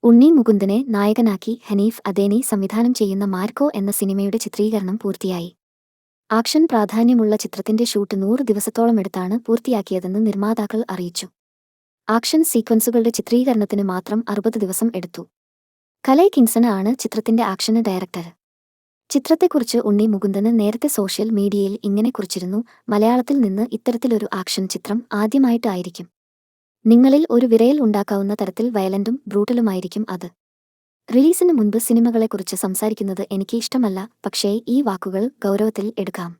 ഉണ്ണി മുകുന്ദനെ നായകനാക്കി ഹനീഫ് അദേനി സംവിധാനം ചെയ്യുന്ന മാർക്കോ എന്ന സിനിമയുടെ ചിത്രീകരണം പൂർത്തിയായി. ആക്ഷൻ പ്രാധാന്യമുള്ള ചിത്രത്തിന്റെ ഷൂട്ട് 100 ദിവസത്തോളമെടുത്താണ് പൂർത്തിയാക്കിയതെന്ന് നിർമ്മാതാക്കൾ അറിയിച്ചു. ആക്ഷൻ സീക്വൻസുകളുടെ ചിത്രീകരണത്തിന് മാത്രം 60 ദിവസം എടുത്തു. കലൈ കിങ്സൺ ആണ് ചിത്രത്തിന്റെ ആക്ഷന് ഡയറക്ടർ. ചിത്രത്തെക്കുറിച്ച് ഉണ്ണി മുകുന്ദന് നേരത്തെ സോഷ്യൽ മീഡിയയിൽ ഇങ്ങനെ കുറിച്ചിരുന്നു: മലയാളത്തിൽ നിന്ന് ഇത്തരത്തിലൊരു ആക്ഷൻ ചിത്രം ആദ്യമായിട്ടായിരിക്കും. നിങ്ങളിൽ ഒരു വിരൽ ഉണ്ടാക്കാവുന്ന തരത്തിൽ വയലന്റും ബ്രൂട്ടലുമായിരിക്കും അത്. റിലീസിന് മുൻപ് സിനിമകളെക്കുറിച്ച് സംസാരിക്കുന്നത് എനിക്ക് ഇഷ്ടമല്ല, പക്ഷേ ഈ വാക്കുകൾ ഗൗരവത്തിൽ എടുക്കാം.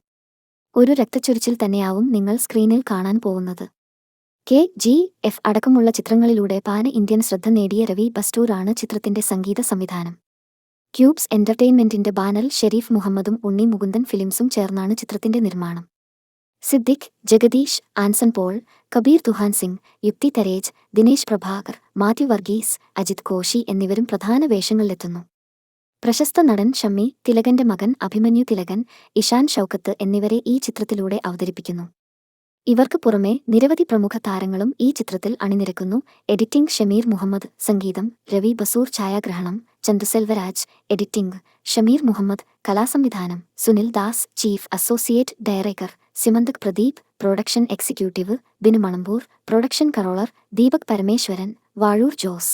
ഒരു രക്തച്ചൊരിച്ചിൽ തന്നെയാവും നിങ്ങൾ സ്ക്രീനിൽ കാണാൻ പോകുന്നത്. KGF അടക്കമുള്ള ചിത്രങ്ങളിലൂടെ പാൻ ഇന്ത്യൻ ശ്രദ്ധ നേടിയ രവി ബസ്റ്റൂർ ആണ് ചിത്രത്തിന്റെ സംഗീത സംവിധാനം. ക്യൂബ്സ് എന്റർടൈൻമെന്റിന്റെ ബാനറിൽ ഷെരീഫ് മുഹമ്മദും ഉണ്ണി മുകുന്ദൻ ഫിലിംസും ചേർന്നാണ് ചിത്രത്തിന്റെ നിർമ്മാണം. സിദ്ദിഖ്, ജഗദീഷ്, ആൻസൺ പോൾ, കബീർ തുഹാൻ സിംഗ്, യുക്തി തരേജ്, ദിനേശ് പ്രഭാകർ, മാത്യു വർഗീസ്, അജിത് കോശി എന്നിവരും പ്രധാന വേഷങ്ങളിലെത്തുന്നു. പ്രശസ്ത നടൻ ഷമ്മി തിലകന്റെ മകൻ അഭിമന്യു തിലകൻ, ഇഷാൻ ഷൗക്കത്ത് എന്നിവരെ ഈ ചിത്രത്തിലൂടെ അവതരിപ്പിക്കുന്നു. ഇവർക്ക് പുറമെ നിരവധി പ്രമുഖ താരങ്ങളും ഈ ചിത്രത്തിൽ അണിനിരക്കുന്നു. എഡിറ്റിംഗ് ഷമീർ മുഹമ്മദ്, സംഗീതം രവി ബസൂർ, ഛായാഗ്രഹണം ചന്തുസെൽവരാജ്, editing Shameer Muhammad, കലാസംവിധാനം Sunil Das, chief associate director സിമന്തക് Pradeep, production executive Binu Manambur, production controller Deepak Parameswaran, Vazhoor Jose.